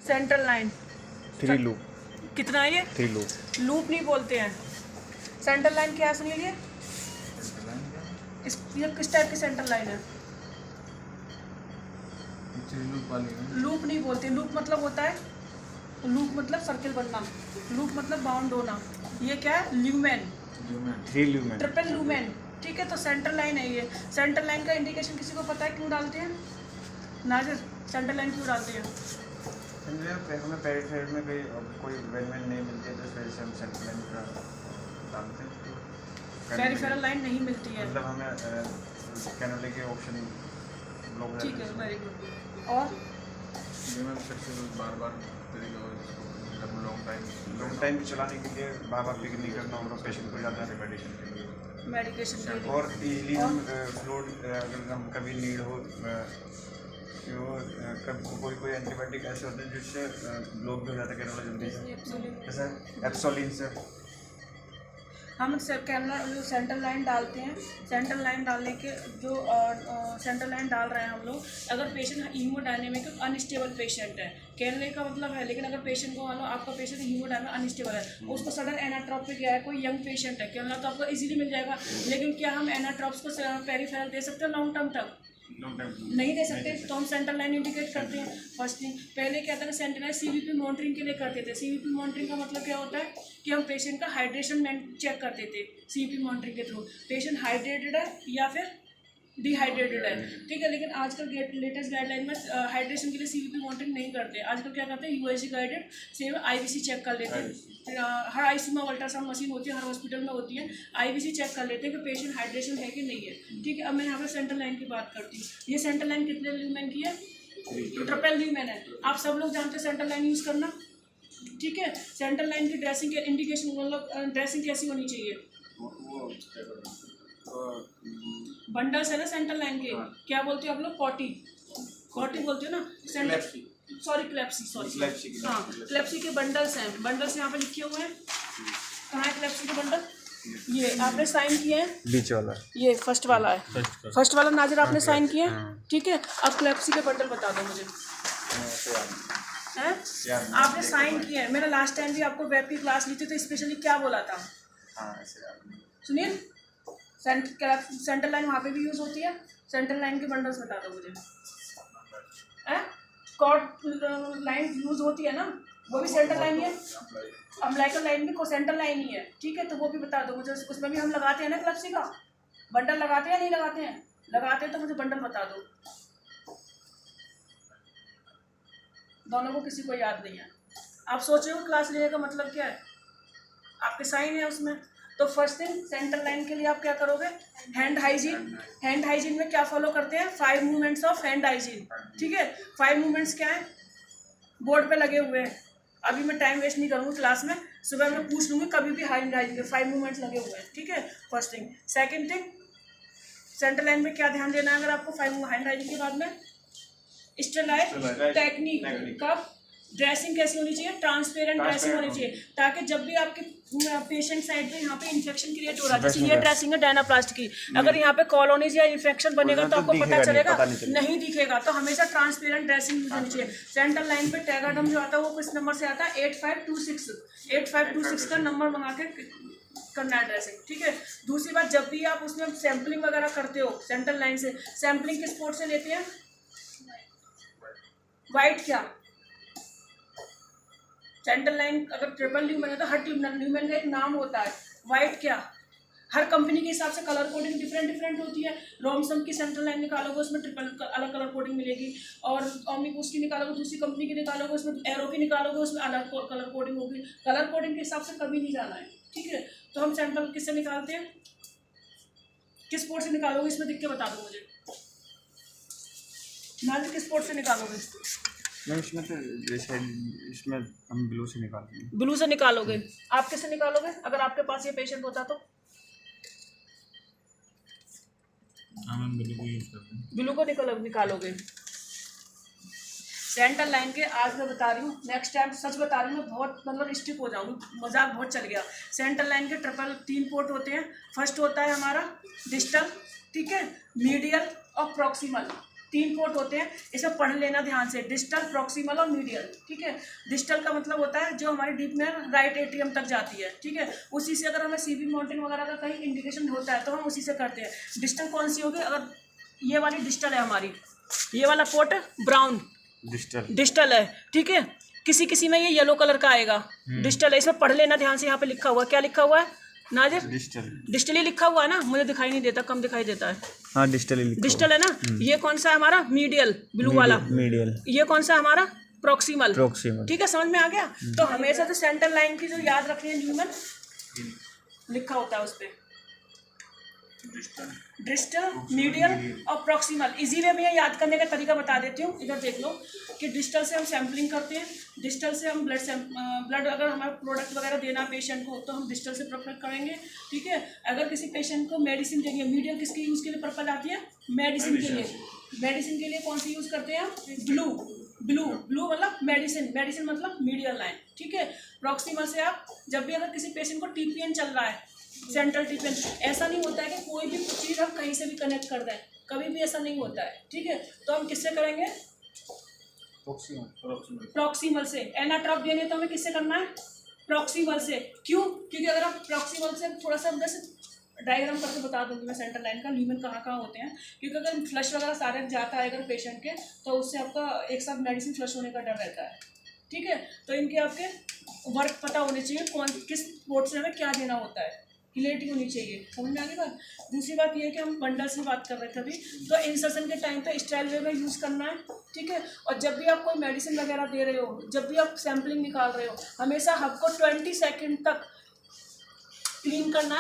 Central line 3 loop. कितना है ये? 3 लूप। लूप नहीं बोलते हैं, सेंट्रल लाइन क्या है सुनिए। ये किस टाइप की सेंट्रल लाइन है? लूप नहीं बोलते। लूप मतलब होता है, लूप मतलब सर्किल बनना, लूप मतलब बाउंड होना। ये क्या है? Lumen, 3 lumen, triple lumen. ठीक है, तो सेंट्रल लाइन है ये। सेंट्रल लाइन का इंडिकेशन किसी को पता है क्यों डालते हैं? नाजिर, सेंट्रल लाइन क्यों डालते हैं? हमें पेरिफेरल में कोई वेलमेन नहीं मिलती है तो इस वजह से हम सेंट्रल लाइन डालते हैं। पेरिफेरल लाइन नहीं मिलती है, मतलब हमें कैनोले के ऑप्शन लोग। ठीक है, वेरी गुड। और लॉन्ग टाइम चलाने के लिए बार पिक नहीं करना होगा पेशेंट को ज़्यादा मेडिकेशन के लिए। मेडिकेशन और इजीली हम फ्लूइड अगर हम कभी नीड हो कोई एंटीबायोटिक ऐसे होते हैं जिससे ब्लॉक भी हो जाता है कैनोला जल्दी से, जैसे एप्सोलिन से। हम सेंट्रल लाइन डालते हैं। सेंट्रल लाइन डालने के जो सेंट्रल लाइन डाल रहे हैं हम लोग, अगर पेशेंट हीमोडायनेमिक अनस्टेबल पेशेंट है, कहने का मतलब है, लेकिन अगर पेशेंट को मान लो आपका पेशेंट हीमोडायनेमिक अनस्टेबल है, उसको सडन एनाट्रोपिक है, कोई यंग पेशेंट है, कहना तो आपको इजीली मिल जाएगा। लेकिन क्या हम एनाट्रोप्स को पेरिफेरल दे सकते हैं लॉन्ग टर्म तक? नहीं दे सकते, तो हम सेंट्रल लाइन इंडिकेट करते हैं। फर्स्ट थिंग, पहले क्या था कि सेंट्रल लाइन सीवीपी मॉनिटरिंग के लिए करते थे। सीवीपी मॉनिटरिंग का मतलब क्या होता है कि हम पेशेंट का हाइड्रेशन चेक करते थे सीवीपी मॉनिटरिंग के थ्रू, पेशेंट हाइड्रेटेड है या फिर डिहाइड्रेटेड है। ठीक है, लेकिन आजकल लेटेस्ट गाइडलाइन में हाइड्रेशन के लिए सीवीपी मॉनिटरिंग नहीं करते। आजकल क्या करते हैं, यूएसजी गाइडेड से आईवीसी चेक कर लेते हैं। हर आईसीयू में अल्ट्रासाउंड मशीन होती है, हर हॉस्पिटल में होती है, आईवीसी चेक कर लेते हैं कि पेशेंट हाइड्रेशन है कि नहीं है। ठीक है, अब मैं यहाँ पर सेंट्रल लाइन की बात करती हूँ। ये सेंट्रल लाइन कितने ल्यूमेन की है? ट्रिपल ल्यूमेन है। आप सब लोग जानते हैं सेंट्रल लाइन यूज़ करना। ठीक है, सेंट्रल लाइन की ड्रेसिंग के इंडिकेशन मतलब ड्रेसिंग कैसी होनी चाहिए? बंडल्स है ना सेंट्रल लाइन के, क्या बोलते हो आप लोग? कॉटी, कॉटी बोलते हो ना? सॉरी क्लेप्सी, सॉरी हाँ, क्लेप्सी के बंडल्स हैं। बंडल्स यहाँ पे लिखे हुए हैं। कहाँ है क्लेप्सी के बंडल? ये आपने साइन किए हैं, बीच वाला, ये फर्स्ट वाला है, फर्स्ट वाला नाजिर आपने साइन किए हैं। ठीक है, अब क्लेप्सी के बंडल बता दो मुझे। हैं? आपने साइन किए हैं। मैंने लास्ट टाइम भी आपको वेब की क्लास ली थी तो स्पेशली क्या बोला था सुनील? सेंट्रल लाइन वहाँ पे भी यूज़ होती है। सेंट्रल लाइन के बंडल्स बता दो मुझे। कॉर्ड लाइन यूज़ होती है ना, वो भी सेंट्रल लाइन ही है। अम्बिलिकल लाइन भी सेंट्रल लाइन ही है। ठीक है, तो वो भी बता दो मुझे। उसमें भी हम लगाते हैं ना क्लेप्सी का बंडल, लगाते हैं या नहीं लगाते हैं? लगाते हैं तो मुझे बंडल बता दो। दोनों को किसी को याद नहीं है। आप सोच रहे हो क्लास लेने का मतलब क्या है? आपके साइन है उसमें। तो फर्स्ट थिंग, सेंट्रल लाइन के लिए आप क्या करोगे? Hand hygiene. हैंड हाइजीन में क्या फॉलो करते हैं? 5 मूवमेंट्स ऑफ हैंड हाइजीन। ठीक है, 5 मूवमेंट्स क्या है? बोर्ड पे लगे हुए हैं। अभी मैं टाइम वेस्ट नहीं करूँगी क्लास में, सुबह मैं पूछ लूँगी कभी भी हैंड हाइजीन के 5 मूवमेंट्स लगे हुए हैं। ठीक है, first thing. Second thing, central line में क्या ध्यान देना है अगर आपको 5 हैंड हाइजीन के बाद में? Stellite technique. कब? ड्रेसिंग कैसी होनी चाहिए? ट्रांसपेरेंट ड्रेसिंग होनी चाहिए, ताकि जब भी आपके पेशेंट साइड पे यहाँ पे इन्फेक्शन क्रिएट हो रहा है, जैसे ये ड्रेसिंग है डायनाप्लास्ट की, अगर यहाँ पे कॉलोनीज या इन्फेक्शन बनेगा तो आपको पता चलेगा? नहीं दिखेगा। तो हमेशा ट्रांसपेरेंट ड्रेसिंग यूज होनी चाहिए। सेंट्रल लाइन पे टैगाडम जो आता है वो किस नंबर से आता है? 8526। 8526 का नंबर मंगा के करना है ड्रेसिंग। ठीक है, दूसरी बात, जब भी आप उसमें सैम्पलिंग वगैरह करते हो सेंट्रल लाइन से, सैम्पलिंग किस पोर्ट से लेते हैं? वाइट क्या? सेंट्रल लाइन अगर ट्रिपल ल्यूमेन है तो हर ल्यूमेन का एक नाम होता है। वाइट क्या? हर कंपनी के हिसाब से कलर कोडिंग डिफरेंट होती है। रोमसम की सेंट्रल लाइन निकालोगे उसमें ट्रिपल अलग कलर कोडिंग मिलेगी, और ओमिकूस की निकालोगे दूसरी कंपनी की निकालोगे उसमें एरो की निकालोगे उसमें अलग कलर कोडिंग होगी। कलर कोडिंग के हिसाब से कभी नहीं जाना है। ठीक है, तो हम सेंट्रल किससे निकालते हैं? किस पोर्ट से निकालोगे इसमें दिख के बता दो मुझे। नाजिर किस पोर्ट से निकालोगे? इसमें तो जैसे इसमें हम ब्लू से निकालते हैं। ब्लू से निकालोगे। आप किससे निकालोगे अगर आपके पास ये पेशेंट होता तो? हम ब्लू को यूज करते हैं। ब्लू को निकालोगे। सेंट्रल लाइन के आज मैं बता रही हूँ, नेक्स्ट टाइम सच बता रही हूँ मैं, बहुत मतलब स्टिक हो जाऊँगी, मजाक बहुत चल गया। सेंट्रल लाइन के 3 पोर्ट होते हैं। फर्स्ट होता है हमारा डिस्टल, ठीक है, मीडियल और प्रॉक्सिमल। 3 पोर्ट होते हैं, इसमें पढ़ लेना ध्यान से, डिस्टल, प्रॉक्सिमल और मीडियल। ठीक है, डिस्टल का मतलब होता है जो हमारी डीप में राइट एट्रियम तक जाती है। ठीक है, उसी से अगर हमें सीबी माउंटेन वगैरह का कहीं इंडिकेशन होता है तो हम उसी से करते हैं। डिस्टल कौन सी होगी? अगर ये वाली डिस्टल है हमारी, ये वाला पोर्ट ब्राउन डिस्टल है। ठीक है, किसी किसी में ये येलो कलर का आएगा, डिस्टल है। इसमें पढ़ लेना ध्यान से, यहाँ पे लिखा हुआ है, क्या लिखा हुआ है नाजिर? डिस्टल ही लिखा हुआ है ना, मुझे दिखाई नहीं देता, कम दिखाई देता है। हाँ, डिस्टल है ना। ये कौन सा है हमारा? मीडियल, ब्लू वाला मीडियल। ये कौन सा है हमारा? प्रॉक्सिमल। ठीक है, समझ में आ गया। तो हमेशा तो सेंटर लाइन की जो याद रखनी है, न्यूमन लिखा होता है उस पर, डिस्टल, मीडियल और प्रॉक्सिमल। इजी वे में ये याद करने का तरीका बता देती हूँ। इधर देख लो कि डिस्टल से हम सैम्पलिंग करते हैं, डिस्टल से हम ब्लड अगर हमारा प्रोडक्ट वगैरह देना है पेशेंट को तो हम डिस्टल से प्रेफर करेंगे। ठीक है, अगर किसी पेशेंट को मेडिसिन देनी है, मीडियल किसके यूज़ के लिए पर्पज आती है? मेडिसिन के लिए। मेडिसिन के लिए कौन सी यूज़ करते हैं हम? ब्लू मतलब मेडिसिन मतलब मीडियल लाइन। ठीक है, प्रॉक्सिमल से आप जब भी अगर किसी पेशेंट को टीपीएन चल रहा है, सेंट्रल टीपीएन, ऐसा नहीं होता है कि कोई भी चीज़ हम कहीं से भी कनेक्ट कर दें, कभी भी ऐसा नहीं होता है। ठीक है, तो हम किससे करेंगे? प्रॉक्सिमल से। एनाट्रॉप देने तो हमें किससे करना है? प्रॉक्सिमल से। क्यों? क्योंकि अगर आप प्रॉक्सिमल से थोड़ा सा जैसे डायग्राम करके बता दूंगी मैं सेंटर लाइन का, ल्यूमेन कहाँ होते हैं। क्योंकि अगर फ्लश वगैरह सारे जाता है अगर पेशेंट के, तो उससे आपका एक साथ मेडिसिन फ्लश होने का डर रहता है। ठीक है, तो इनके आपके वर्क पता होने चाहिए, कौन किस पोर्ट से हमें क्या देना होता है, क्लियरिटी होनी चाहिए। समझ में आ गई बात? दूसरी बात ये है कि हम बंडल से बात कर रहे थे अभी, तो इंसर्शन के टाइम पे स्टाइल वे में यूज़ करना है। ठीक है, और जब भी आप कोई मेडिसिन वगैरह दे रहे हो, जब भी आप सैम्पलिंग निकाल रहे हो, हमेशा हब को 20 सेकेंड तक क्लीन करना है।